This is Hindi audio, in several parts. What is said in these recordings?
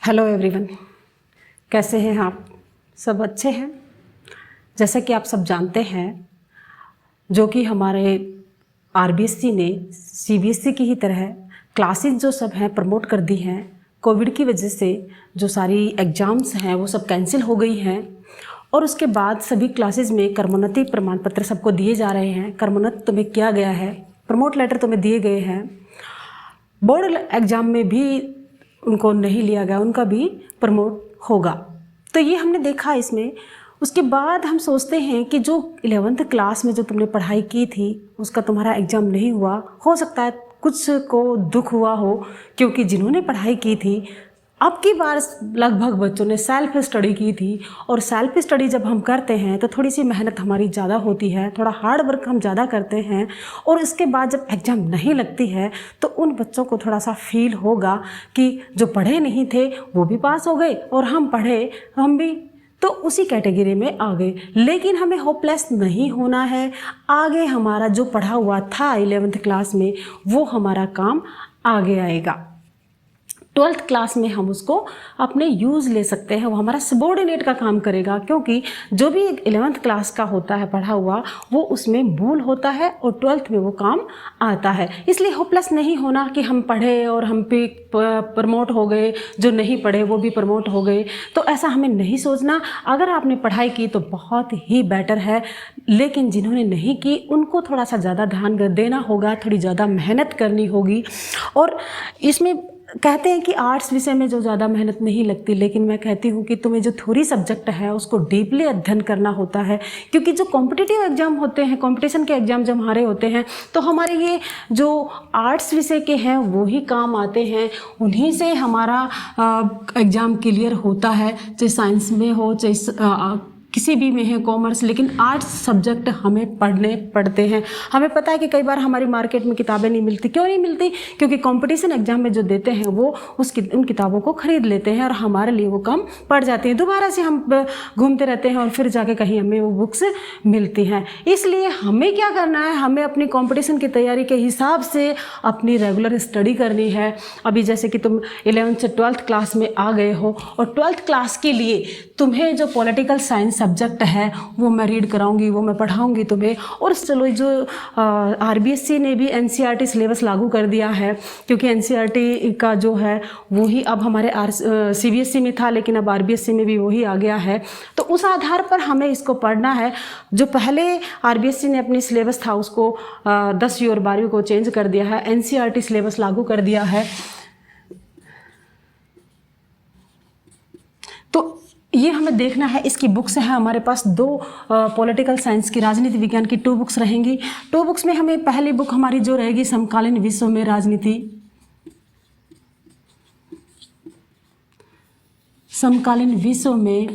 हेलो एवरीवन, कैसे हैं आप? सब अच्छे हैं? जैसा कि आप सब जानते हैं, जो कि हमारे आरबीएससी ने सीबीएसई की ही तरह क्लासेस जो सब हैं प्रमोट कर दी हैं। कोविड की वजह से जो सारी एग्ज़ाम्स हैं वो सब कैंसिल हो गई हैं और उसके बाद सभी क्लासेस में कर्मोन्नति प्रमाण पत्र सबको दिए जा रहे हैं। कर्मोन्नत तुम्हें किया गया है, प्रमोट लेटर तुम्हें दिए गए हैं। बोर्ड एग्ज़ाम में भी उनको नहीं लिया गया, उनका भी प्रमोट होगा। तो ये हमने देखा इसमें। उसके बाद हम सोचते हैं कि जो 11th क्लास में जो तुमने पढ़ाई की थी उसका तुम्हारा एग्ज़ाम नहीं हुआ। हो सकता है कुछ को दुख हुआ हो, क्योंकि जिन्होंने पढ़ाई की थी अब की बार लगभग बच्चों ने सेल्फ स्टडी की थी। और सेल्फ स्टडी जब हम करते हैं तो थोड़ी सी मेहनत हमारी ज़्यादा होती है, थोड़ा हार्ड वर्क हम ज़्यादा करते हैं। और इसके बाद जब एग्ज़ाम नहीं लगती है तो उन बच्चों को थोड़ा सा फील होगा कि जो पढ़े नहीं थे वो भी पास हो गए और हम पढ़े, हम भी तो उसी कैटेगरी में आ गए। लेकिन हमें होपलेस नहीं होना है। आगे हमारा जो पढ़ा हुआ था 11th क्लास में वो हमारा काम आगे आएगा। 12th क्लास में हम उसको अपने यूज़ ले सकते हैं, वो हमारा सबॉर्डिनेट का काम करेगा। क्योंकि जो भी 11th क्लास का होता है पढ़ा हुआ वो उसमें मूल होता है और 12th में वो काम आता है। इसलिए होपलेस नहीं होना कि हम पढ़े और हम भी प्रमोट हो गए, जो नहीं पढ़े वो भी प्रमोट हो गए, तो ऐसा हमें नहीं सोचना। अगर आपने पढ़ाई की तो बहुत ही बेटर है, लेकिन जिन्होंने नहीं की उनको थोड़ा सा ज़्यादा ध्यान देना होगा, थोड़ी ज़्यादा मेहनत करनी होगी। और इसमें कहते हैं कि आर्ट्स विषय में जो ज़्यादा मेहनत नहीं लगती, लेकिन मैं कहती हूँ कि तुम्हें जो थ्योरी सब्जेक्ट है उसको डीपली अध्ययन करना होता है। क्योंकि जो कॉम्पिटिटिव एग्ज़ाम होते हैं, कंपटीशन के एग्ज़ाम जब हमारे होते हैं तो हमारे ये जो आर्ट्स विषय के हैं वो ही काम आते हैं, उन्हीं से हमारा एग्ज़ाम क्लियर होता है, चाहे साइंस में हो चाहे किसी भी में है, कॉमर्स। लेकिन आर्ट्स सब्जेक्ट हमें पढ़ने पड़ते हैं। हमें पता है कि कई बार हमारी मार्केट में किताबें नहीं मिलती। क्यों नहीं मिलती? क्योंकि कंपटीशन एग्जाम में जो देते हैं वो उन किताबों को खरीद लेते हैं और हमारे लिए वो कम पड़ जाती हैं। दोबारा से हम घूमते रहते हैं और फिर जाके कहीं हमें वो बुक्स मिलती हैं। इसलिए हमें क्या करना है, हमें अपनी कॉम्पिटिशन की तैयारी के हिसाब से अपनी रेगुलर स्टडी करनी है। अभी जैसे कि तुम 11th से 12th क्लास में आ गए हो और 12th क्लास के लिए तुम्हें जो पॉलिटिकल साइंस सब्जेक्ट है वो मैं रीड कराऊंगी, वो मैं पढ़ाऊंगी तुम्हें। और चलो जो आरबीएससी ने भी एनसीईआरटी सिलेबस लागू कर दिया है, क्योंकि एनसीईआरटी का जो है वो ही अब हमारे सीबीएसई में था, लेकिन अब आरबीएससी में भी वही आ गया है। तो उस आधार पर हमें इसको पढ़ना है। जो पहले आरबीएससी ने अपनी सिलेबस था उसको 10वीं और 12वीं को चेंज कर दिया है, एनसीईआरटी सिलेबस लागू कर दिया है। तो ये हमें देखना है। इसकी बुक्स है हमारे पास 2 पॉलिटिकल साइंस की, राजनीति विज्ञान की 2 बुक्स रहेंगी। 2 बुक्स में हमें पहली बुक हमारी जो रहेगी समकालीन विश्व में राजनीति, समकालीन विश्व में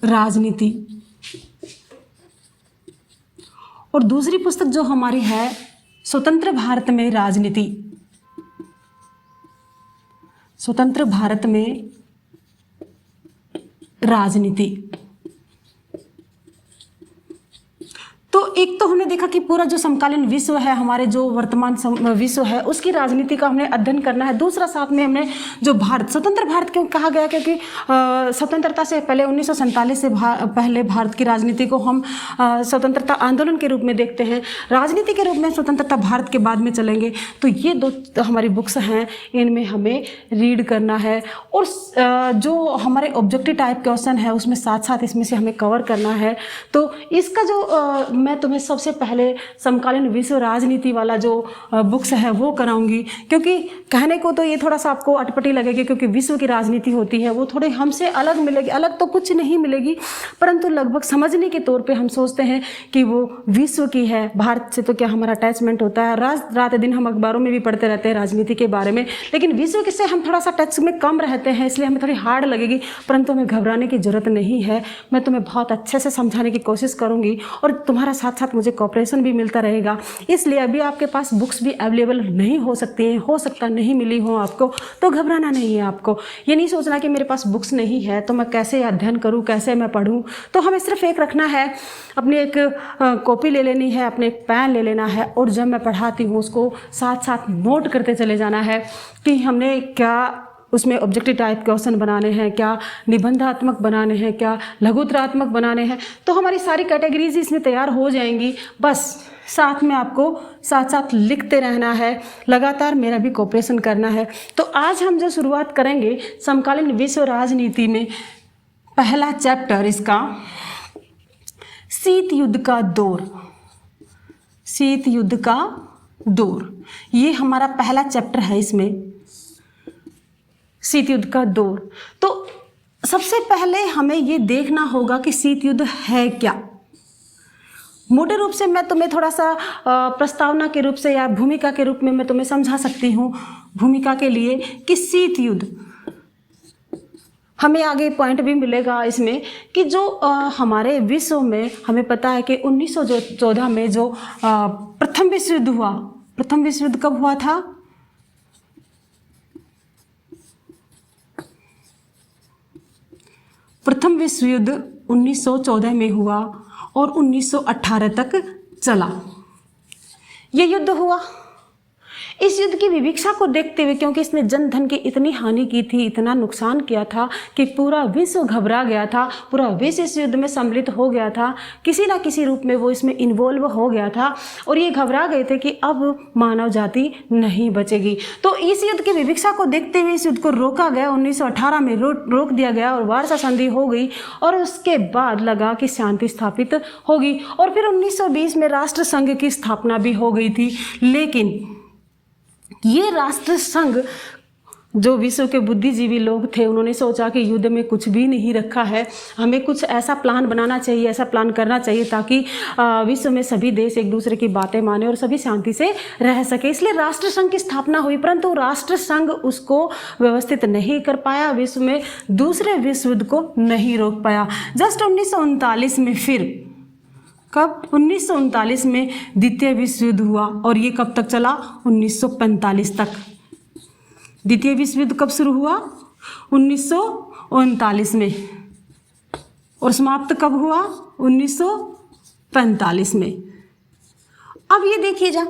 राजनीति। और दूसरी पुस्तक जो हमारी है स्वतंत्र भारत में राजनीति, स्वतंत्र भारत में राजनीति। तो एक तो हमने देखा कि पूरा जो समकालीन विश्व है, हमारे जो वर्तमान विश्व है उसकी राजनीति का हमने अध्ययन करना है। दूसरा साथ में हमने जो भारत, स्वतंत्र भारत क्यों कहा गया, क्योंकि स्वतंत्रता से पहले 1947 से पहले भारत की राजनीति को हम स्वतंत्रता आंदोलन के रूप में देखते हैं, राजनीति के रूप में स्वतंत्रता भारत के बाद में चलेंगे। तो ये 2 हमारी बुक्स हैं, इनमें हमें रीड करना है। और जो हमारे ऑब्जेक्टिव टाइप क्वेश्चन है उसमें साथ साथ इसमें से हमें कवर करना है। तो इसका जो मैं तुम्हें सबसे पहले समकालीन विश्व राजनीति वाला जो बुक्स है वो कराऊंगी, क्योंकि कहने को तो ये थोड़ा सा आपको अटपटी लगेगी, क्योंकि विश्व की राजनीति होती है वो थोड़े हमसे अलग मिलेगी। अलग तो कुछ नहीं मिलेगी, परंतु लगभग समझने के तौर पे हम सोचते हैं कि वो विश्व की है। भारत से तो क्या हमारा अटैचमेंट होता है, रात दिन हम अखबारों में भी पढ़ते रहते हैं राजनीति के बारे में, लेकिन विश्व से हम थोड़ा सा टच में कम रहते हैं, इसलिए हमें थोड़ी हार्ड लगेगी। परंतु हमें घबराने की जरूरत नहीं है। मैं तुम्हें बहुत अच्छे से समझाने की कोशिश करूँगी और तुम्हारा साथ साथ मुझे कॉपरेशन भी मिलता रहेगा। इसलिए अभी आपके पास बुक्स भी अवेलेबल नहीं हो सकती हैं, हो सकता नहीं मिली हो आपको, तो घबराना नहीं है आपको। ये नहीं सोचना कि मेरे पास बुक्स नहीं है तो मैं कैसे अध्ययन करूँ, कैसे मैं पढूँ। तो हमें सिर्फ एक रखना है, अपनी एक कॉपी ले लेनी है, अपने एक पेन ले लेना है, और जब मैं पढ़ाती हूँ उसको साथ साथ नोट करते चले जाना है कि हमने क्या उसमें ऑब्जेक्टिव टाइप क्वेश्चन बनाने हैं, क्या निबंधात्मक बनाने हैं, क्या लघुत्तरात्मक बनाने हैं। तो हमारी सारी कैटेगरीज इसमें तैयार हो जाएंगी। बस साथ में आपको साथ साथ लिखते रहना है, लगातार मेरा भी कोऑपरेशन करना है। तो आज हम जो शुरुआत करेंगे समकालीन विश्व राजनीति में, पहला चैप्टर इसका शीत युद्ध का दौर। शीत युद्ध का दौर, ये हमारा पहला चैप्टर है इसमें, शीत युद्ध का दौर। तो सबसे पहले हमें ये देखना होगा कि शीत युद्ध है क्या। मोटे रूप से मैं तुम्हें थोड़ा सा प्रस्तावना के रूप से या भूमिका के रूप में मैं तुम्हें समझा सकती हूँ भूमिका के लिए कि शीत युद्ध, हमें आगे पॉइंट भी मिलेगा इसमें कि जो हमारे विश्व में हमें पता है कि 1914 में जो प्रथम विश्व युद्ध हुआ। प्रथम विश्व युद्ध कब हुआ था? प्रथम विश्व युद्ध 1914 में हुआ और 1918 तक चला। ये युद्ध हुआ। इस युद्ध की विवक्षा को देखते हुए, क्योंकि इसने जन धन की इतनी हानि की थी, इतना नुकसान किया था कि पूरा विश्व घबरा गया था, पूरा विश्व इस युद्ध में सम्मिलित हो गया था, किसी ना किसी रूप में वो इसमें इन्वॉल्व हो गया था और ये घबरा गए थे कि अब मानव जाति नहीं बचेगी। तो इस युद्ध की विवक्षा को देखते हुए इस युद्ध को रोका गया, 1918 में रोक दिया गया और वार्सा संधि हो गई और उसके बाद लगा कि शांति स्थापित होगी और फिर 1920 में राष्ट्र संघ की स्थापना भी हो गई थी। लेकिन ये राष्ट्र संघ, जो विश्व के बुद्धिजीवी लोग थे, उन्होंने सोचा कि युद्ध में कुछ भी नहीं रखा है, हमें कुछ ऐसा प्लान बनाना चाहिए, ऐसा प्लान करना चाहिए ताकि विश्व में सभी देश एक दूसरे की बातें माने और सभी शांति से रह सके। इसलिए राष्ट्र संघ की स्थापना हुई, परंतु राष्ट्र संघ उसको व्यवस्थित नहीं कर पाया, विश्व में दूसरे विश्व युद्ध को नहीं रोक पाया। जस्ट 1939 में फिर, कब? 1939 में द्वितीय विश्व युद्ध हुआ और ये कब तक चला? 1945 तक। द्वितीय विश्व युद्ध कब शुरू हुआ? 1939 में और समाप्त कब हुआ? 1945 में। अब ये देखिए, जा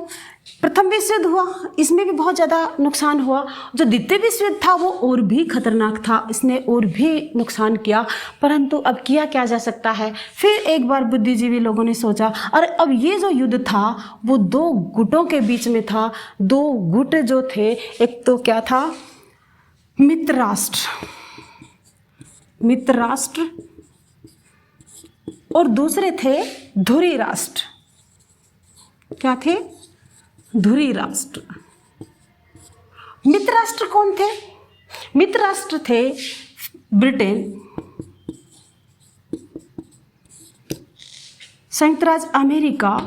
प्रथम विश्व युद्ध हुआ, इसमें भी बहुत ज़्यादा नुकसान हुआ। जो द्वितीय विश्व युद्ध था वो और भी खतरनाक था, इसने और भी नुकसान किया, परंतु अब किया क्या जा सकता है। फिर एक बार बुद्धिजीवी लोगों ने सोचा, और अब ये जो युद्ध था वो दो गुटों के बीच में था। दो गुट जो थे, एक तो क्या था? मित्र राष्ट्र और दूसरे थे धुरी राष्ट्र। क्या थे? धुरी राष्ट्र। मित्र राष्ट्र कौन थे? मित्र राष्ट्र थे ब्रिटेन, संयुक्त राज्य अमेरिका,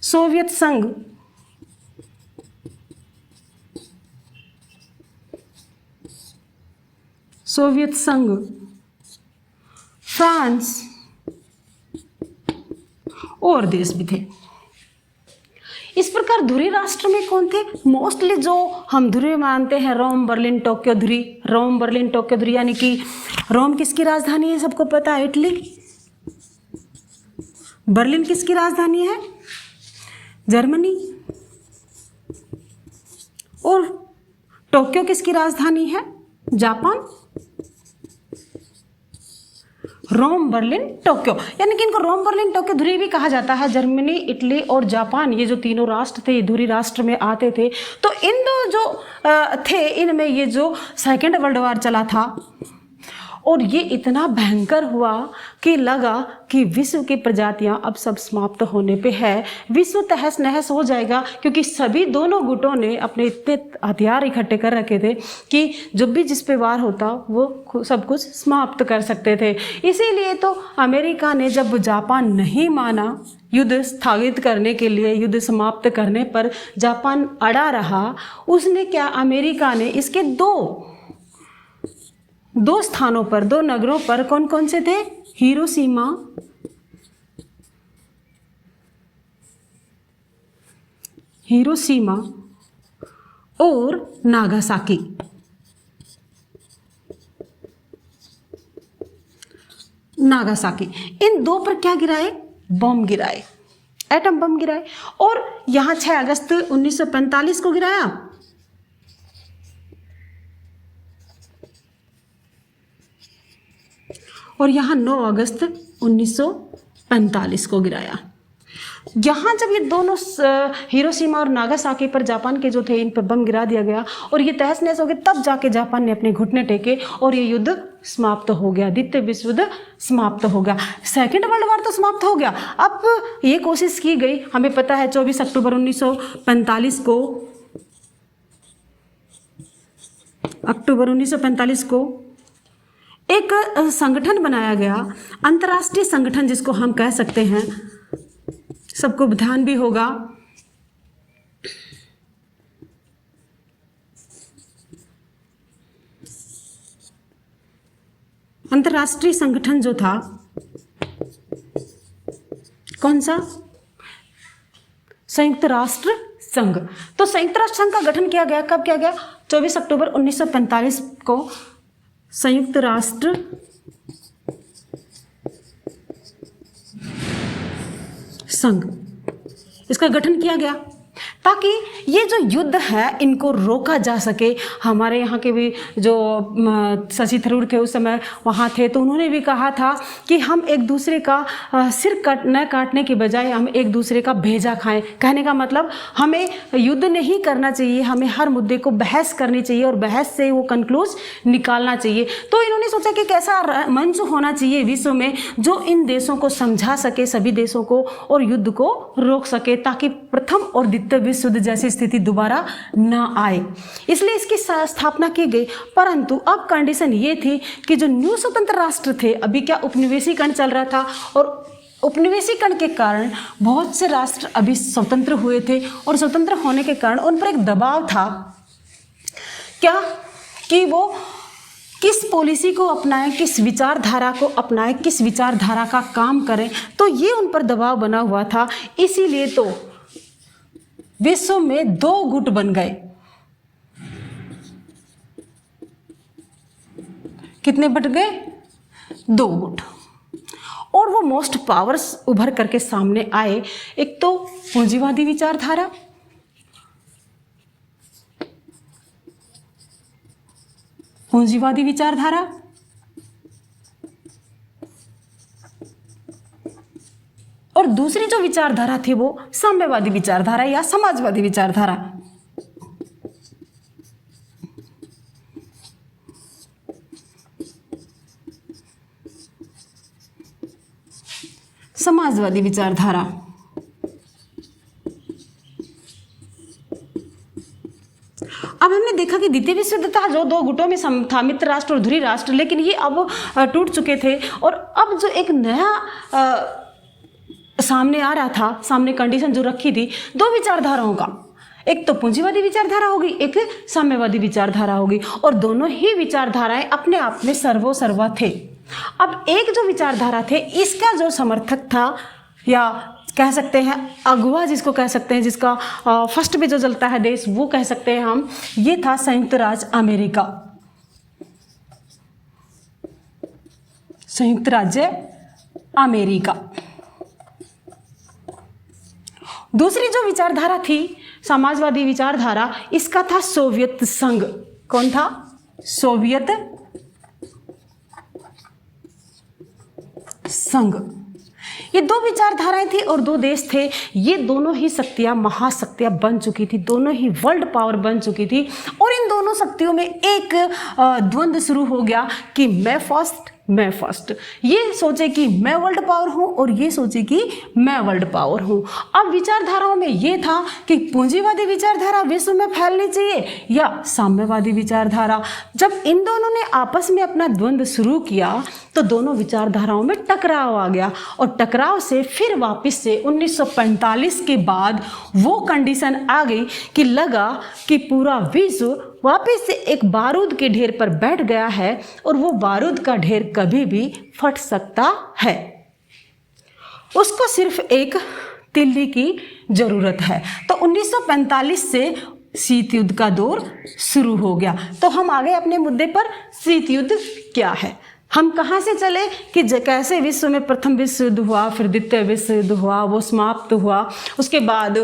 सोवियत संघ, फ्रांस और देश भी थे। इस प्रकार धुरी राष्ट्र में कौन थे? मोस्टली जो हम धुरी मानते हैं, रोम, बर्लिन, टोक्यो धुरी। रोम, बर्लिन, टोक्यो धुरी, यानी कि रोम किसकी राजधानी है? सबको पता है, इटली। बर्लिन किसकी राजधानी है? जर्मनी। और टोक्यो किसकी राजधानी है? जापान। रोम, बर्लिन, टोक्यो, यानी कि इनको रोम, बर्लिन, टोक्यो धुरी भी कहा जाता है। जर्मनी, इटली और जापान, ये जो तीनों राष्ट्र थे, ये धुरी राष्ट्र में आते थे। तो इन दो जो थे, इनमें ये जो सेकेंड वर्ल्ड वॉर चला था और ये इतना भयंकर हुआ कि लगा कि विश्व की प्रजातियां अब सब समाप्त होने पे है, विश्व तहस नहस हो जाएगा, क्योंकि सभी दोनों गुटों ने अपने इतने हथियार इकट्ठे कर रखे थे कि जब भी जिस पे वार होता वो सब कुछ समाप्त कर सकते थे। इसीलिए तो अमेरिका ने जब जापान नहीं माना युद्ध स्थगित करने के लिए, युद्ध समाप्त करने पर जापान अड़ा रहा, उसने क्या, अमेरिका ने इसके दो स्थानों पर, दो नगरों पर, कौन कौन से थे, हिरोशिमा और नागासाकी, इन दो पर क्या गिराए, बम गिराए, एटम बम गिराए। और यहां 6 अगस्त 1945 को गिराया, और यहाँ 9 अगस्त 1945 को गिराया। यहाँ जब ये दोनों हिरोशिमा और नागासाकी पर जापान के जो थे इन पर बम गिरा दिया गया और ये तहस नहस हो गए, तब जाके जापान ने अपने घुटने टेके और ये युद्ध समाप्त हो गया, द्वितीय विश्व युद्ध समाप्त हो गया। सेकेंड वर्ल्ड वॉर तो समाप्त हो गया। अब ये कोशिश की गई, हमें पता है 24 अक्टूबर 1945 को एक संगठन बनाया गया, अंतर्राष्ट्रीय संगठन जिसको हम कह सकते हैं, सबको ध्यान भी होगा, अंतर्राष्ट्रीय संगठन जो था, कौन सा, संयुक्त राष्ट्र संघ। तो संयुक्त राष्ट्र संघ का गठन किया गया, कब किया गया, 24 अक्टूबर 1945 को संयुक्त राष्ट्र संघ, इसका गठन किया गया ताकि ये जो युद्ध है इनको रोका जा सके। हमारे यहाँ के भी जो शशि थरूर के उस समय वहाँ थे, तो उन्होंने भी कहा था कि हम एक दूसरे का सिर न काटने के बजाय हम एक दूसरे का भेजा खाएं। कहने का मतलब हमें युद्ध नहीं करना चाहिए, हमें हर मुद्दे को बहस करनी चाहिए और बहस से वो कंक्लूज निकालना चाहिए। तो इन्होंने सोचा कि कैसा मंच होना चाहिए विश्व में जो इन देशों को समझा सके, सभी देशों को, और युद्ध को रोक सके, ताकि प्रथम और द्वितीय विश्व युद्ध जैसी स्थिति दोबारा ना आए। इसलिए इसकी स्थापना की गई। परंतु अब कंडीशन ये थी कि जो न्यू स्वतंत्र राष्ट्र थे, अभी क्या उपनिवेशीकरण चल रहा था, और उपनिवेशीकरण के कारण बहुत से राष्ट्र अभी स्वतंत्र हुए थे, और स्वतंत्र होने के कारण उन पर एक दबाव था क्या, कि वो किस पॉलिसी को अपनाएं, किस विचारधारा को अपनाएं, किस विचारधारा का काम करें। तो ये उन पर दबाव बना हुआ था। इसीलिए तो विश्व में 2 गुट बन गए। कितने बट गए, 2 गुट, और वो मोस्ट पावर्स उभर करके सामने आए। एक तो पूंजीवादी विचारधारा, और दूसरी जो विचारधारा थी वो साम्यवादी विचारधारा या समाजवादी विचारधारा। समाजवादी विचारधारा। अब हमने देखा कि द्वितीय विश्व युद्ध था जो 2 गुटों में था, मित्र राष्ट्र और ध्रुवी राष्ट्र, लेकिन ये अब टूट चुके थे। और अब जो एक नया सामने आ रहा था, सामने कंडीशन जो रखी थी 2 विचारधाराओं का, एक तो पूंजीवादी विचारधारा होगी, एक साम्यवादी विचारधारा होगी, और दोनों ही विचारधाराएं अपने आप में सर्वोसर्वा थे। अब एक जो विचारधारा थे, इसका जो समर्थक था या कह सकते हैं अगुवा जिसको कह सकते हैं, जिसका फर्स्ट पे जो चलता है देश, वो कह सकते हैं हम, ये था संयुक्त राज्य अमेरिका। संयुक्त राज्य अमेरिका। दूसरी जो विचारधारा थी समाजवादी विचारधारा, इसका था सोवियत संघ। कौन था? सोवियत संघ। ये 2 विचारधाराएं थी और 2 देश थे। ये दोनों ही शक्तियां महाशक्तियां बन चुकी थी, दोनों ही वर्ल्ड पावर बन चुकी थी, और इन दोनों शक्तियों में एक द्वंद्व शुरू हो गया कि मैं फर्स्ट मैं फर्स्ट, ये सोचे कि मैं वर्ल्ड पावर हूँ और ये सोचे कि मैं वर्ल्ड पावर हूँ। अब विचारधाराओं में ये था कि पूंजीवादी विचारधारा विश्व में फैलनी चाहिए या साम्यवादी विचारधारा। जब इन दोनों ने आपस में अपना द्वंद्व शुरू किया तो दोनों विचारधाराओं में टकराव आ गया और टकराव से फिर वापस से 1945 के बाद वो कंडीशन आ गई कि लगा कि पूरा विश्व वापस से एक बारूद के ढेर पर बैठ गया है और वो बारूद का ढेर कभी भी फट सकता है, उसको सिर्फ एक तिल्ली की जरूरत है। तो 1945 से शीत युद्ध का दौर शुरू हो गया। तो हम आ गए अपने मुद्दे पर, शीत युद्ध क्या है। हम कहाँ से चले कि कैसे विश्व में प्रथम विश्व युद्ध हुआ, फिर द्वितीय विश्व युद्ध हुआ, वो समाप्त हुआ। उसके बाद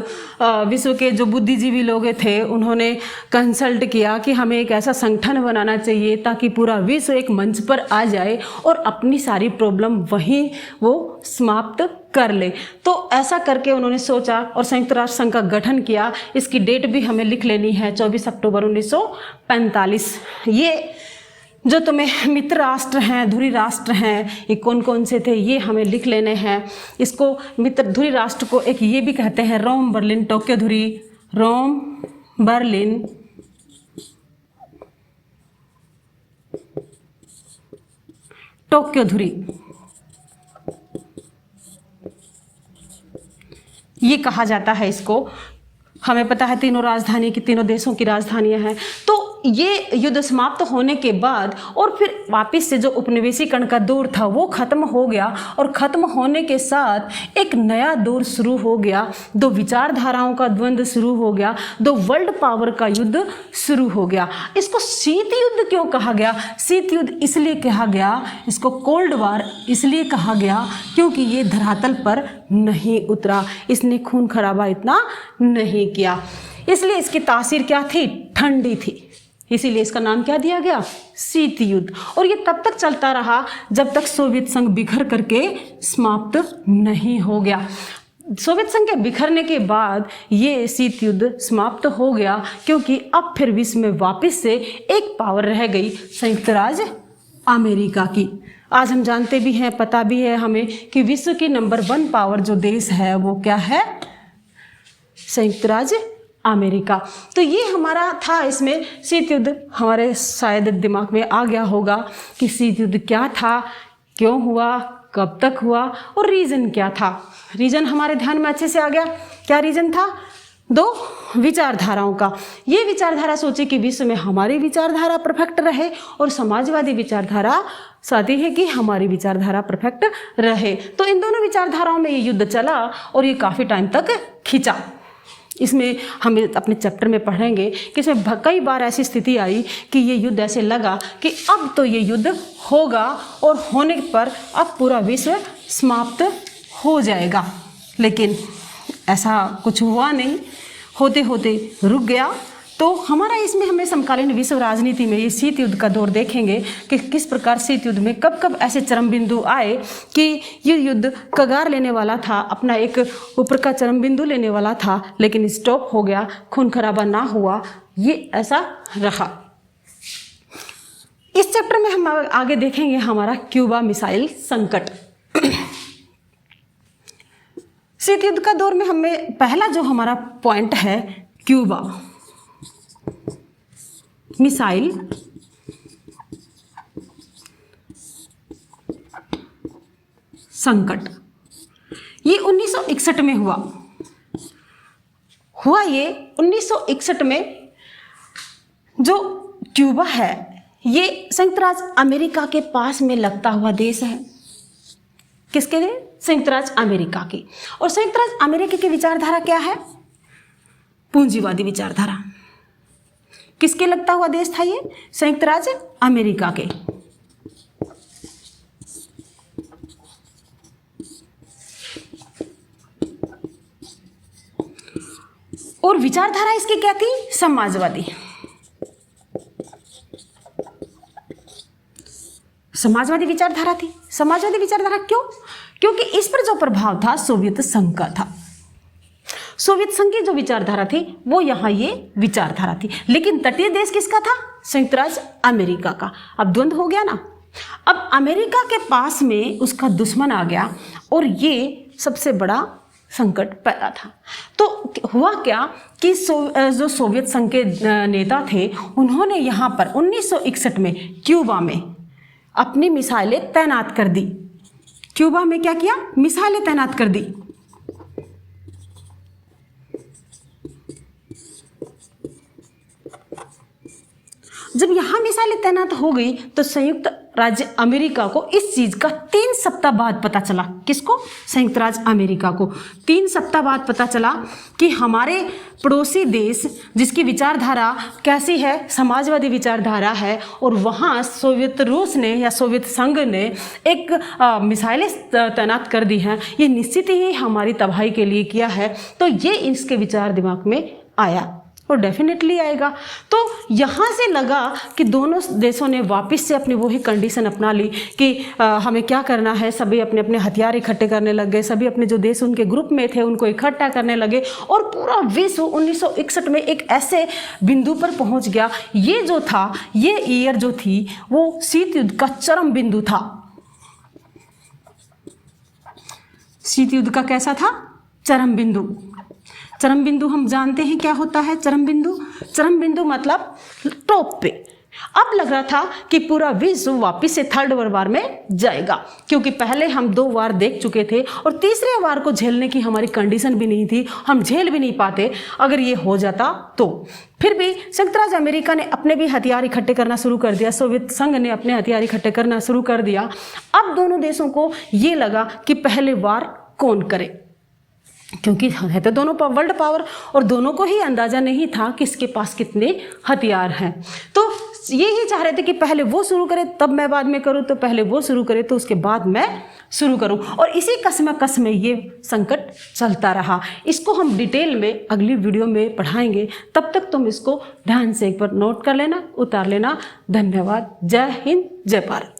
विश्व के जो बुद्धिजीवी लोग थे उन्होंने कंसल्ट किया कि हमें एक ऐसा संगठन बनाना चाहिए ताकि पूरा विश्व एक मंच पर आ जाए और अपनी सारी प्रॉब्लम वहीं वो समाप्त कर ले। तो ऐसा करके उन्होंने सोचा और संयुक्त राष्ट्र संघ का गठन किया। इसकी डेट भी हमें लिख लेनी है, 24 अक्टूबर 1945। ये जो तुम्हें मित्र राष्ट्र हैं, धुरी राष्ट्र हैं, ये कौन कौन से थे ये हमें लिख लेने हैं। इसको मित्र धुरी राष्ट्र को एक ये भी कहते हैं रोम, बर्लिन, टोक्यो धुरी, रोम, बर्लिन, टोक्यो धुरी, ये कहा जाता है इसको। हमें पता है तीनों राजधानी की, तीनों देशों की राजधानियां हैं। तो ये युद्ध समाप्त होने के बाद और फिर वापस से जो उपनिवेशीकरण का दौर था वो खत्म हो गया और खत्म होने के साथ एक नया दौर शुरू हो गया। दो विचारधाराओं का द्वंद्व शुरू हो गया, दो वर्ल्ड पावर का युद्ध शुरू हो गया। इसको शीत युद्ध क्यों कहा गया? शीत युद्ध इसलिए कहा गया, इसको कोल्ड वार इसलिए कहा गया क्योंकि ये धरातल पर नहीं उतरा, इसने खून खराबा इतना नहीं किया, इसलिए इसकी तासीर क्या थी? ठंडी थी। इसीलिए इसका नाम क्या दिया गया? शीत युद्ध। और ये तब तक चलता रहा जब तक सोवियत संघ बिखर करके समाप्त नहीं हो गया। सोवियत संघ के बिखरने के बाद ये शीत युद्ध समाप्त हो गया क्योंकि अब फिर विश्व में वापस से एक पावर रह गई, संयुक्त राज्य अमेरिका की। आज हम जानते भी हैं, पता भी है हमें कि विश्व की नंबर 1 पावर जो देश है वो क्या है? संयुक्त राज्य अमेरिका। तो ये हमारा था। इसमें शीत युद्ध हमारे शायद दिमाग में आ गया होगा कि शीत युद्ध क्या था, क्यों हुआ, कब तक हुआ और रीज़न क्या था। रीज़न हमारे ध्यान में अच्छे से आ गया। क्या रीज़न था? दो विचारधाराओं का। ये विचारधारा सोचे कि विश्व में हमारी विचारधारा परफेक्ट रहे और समाजवादी विचारधारा चाहती है कि हमारी विचारधारा परफेक्ट रहे। तो इन दोनों विचारधाराओं में ये युद्ध चला और ये काफ़ी टाइम तक खिंचा। इसमें हम अपने चैप्टर में पढ़ेंगे कि इसमें कई बार ऐसी स्थिति आई कि ये युद्ध ऐसे लगा कि अब तो ये युद्ध होगा और होने पर अब पूरा विश्व समाप्त हो जाएगा, लेकिन ऐसा कुछ हुआ नहीं, होते होते रुक गया। तो हमारा इसमें हमें समकालीन विश्व राजनीति में ये शीत युद्ध का दौर देखेंगे कि किस प्रकार शीत युद्ध में कब कब ऐसे चरम बिंदु आए कि ये युद्ध कगार लेने वाला था, अपना एक ऊपर का चरम बिंदु लेने वाला था, लेकिन स्टॉप हो गया, खून खराबा ना हुआ, ये ऐसा रहा। इस चैप्टर में हम आगे देखेंगे हमारा क्यूबा मिसाइल संकट। शीत युद्ध का दौर में हमें पहला जो हमारा पॉइंट है क्यूबा मिसाइल संकट। ये 1961 में हुआ ये 1961 में। जो क्यूबा है ये संयुक्त राज्य अमेरिका के पास में लगता हुआ देश है। किसके लिए? संयुक्त राज्य अमेरिका की। और संयुक्त राज्य अमेरिका की विचारधारा क्या है? पूंजीवादी विचारधारा। किसके लगता हुआ देश था ये? संयुक्त राज्य अमेरिका के। और विचारधारा इसकी क्या थी? समाजवादी। समाजवादी विचारधारा थी। समाजवादी विचारधारा क्यों? क्योंकि इस पर जो प्रभाव था सोवियत संघ का था। सोवियत संघ की जो विचारधारा थी वो यहाँ ये विचारधारा थी, लेकिन तटीय देश किसका था? संयुक्त राज्य अमेरिका का। अब द्वंद्व हो गया ना। अब अमेरिका के पास में उसका दुश्मन आ गया और ये सबसे बड़ा संकट पैदा था। तो हुआ क्या कि जो सोवियत संघ के नेता थे उन्होंने यहाँ पर 1961 में क्यूबा में अपनी मिसाइलें तैनात कर दी। क्यूबा में क्या किया? मिसाइलें तैनात कर दी। जब यहाँ मिसाइलें तैनात हो गई तो संयुक्त राज्य अमेरिका को इस चीज़ का 3 सप्ताह बाद पता चला। किसको? संयुक्त राज्य अमेरिका को 3 सप्ताह बाद पता चला कि हमारे पड़ोसी देश जिसकी विचारधारा कैसी है, समाजवादी विचारधारा है, और वहाँ सोवियत रूस ने या सोवियत संघ ने एक मिसाइलें तैनात कर दी हैं, ये निश्चित ही हमारी तबाही के लिए किया है। तो ये इसके विचार दिमाग में आया और डेफिनेटली आएगा। तो यहाँ से लगा कि दोनों देशों ने वापस से अपनी वही कंडीशन अपना ली कि हमें क्या करना है। सभी अपने अपने हथियार इकट्ठे करने लग गए, सभी अपने जो देश उनके ग्रुप में थे उनको इकट्ठा करने लगे और पूरा विश्व 1961 में एक ऐसे बिंदु पर पहुँच गया। ये जो था, ये ईयर जो थी वो शीत युद्ध का चरम बिंदु था। शीत युद्ध का कैसा था? चरम बिंदु। चरम बिंदु हम जानते हैं क्या होता है। चरम बिंदु, चरम बिंदु मतलब टॉप पे। अब लग रहा था कि पूरा विश्व वापस से थर्ड वर्ल्ड वार में जाएगा, क्योंकि पहले हम 2 वार देख चुके थे और तीसरे वार को झेलने की हमारी कंडीशन भी नहीं थी, हम झेल भी नहीं पाते अगर ये हो जाता तो। फिर भी संयुक्त राज्य अमेरिका ने अपने भी हथियार इकट्ठे करना शुरू कर दिया, सोवियत संघ ने अपने हथियार इकट्ठे करना शुरू कर दिया। अब दोनों देशों को ये लगा कि पहले वार कौन करे, क्योंकि है तो दोनों वर्ल्ड पावर और दोनों को ही अंदाज़ा नहीं था कि इसके पास कितने हथियार हैं। तो ये ही चाह रहे थे कि पहले वो शुरू करे तब मैं बाद में करूँ, तो पहले वो शुरू करे तो उसके बाद मैं शुरू करूँ, और इसी कस में ये संकट चलता रहा। इसको हम डिटेल में अगली वीडियो में पढ़ाएंगे, तब तक तुम इसको ध्यान से एक बार नोट कर लेना, उतार लेना। धन्यवाद। जय हिंद, जय भारत।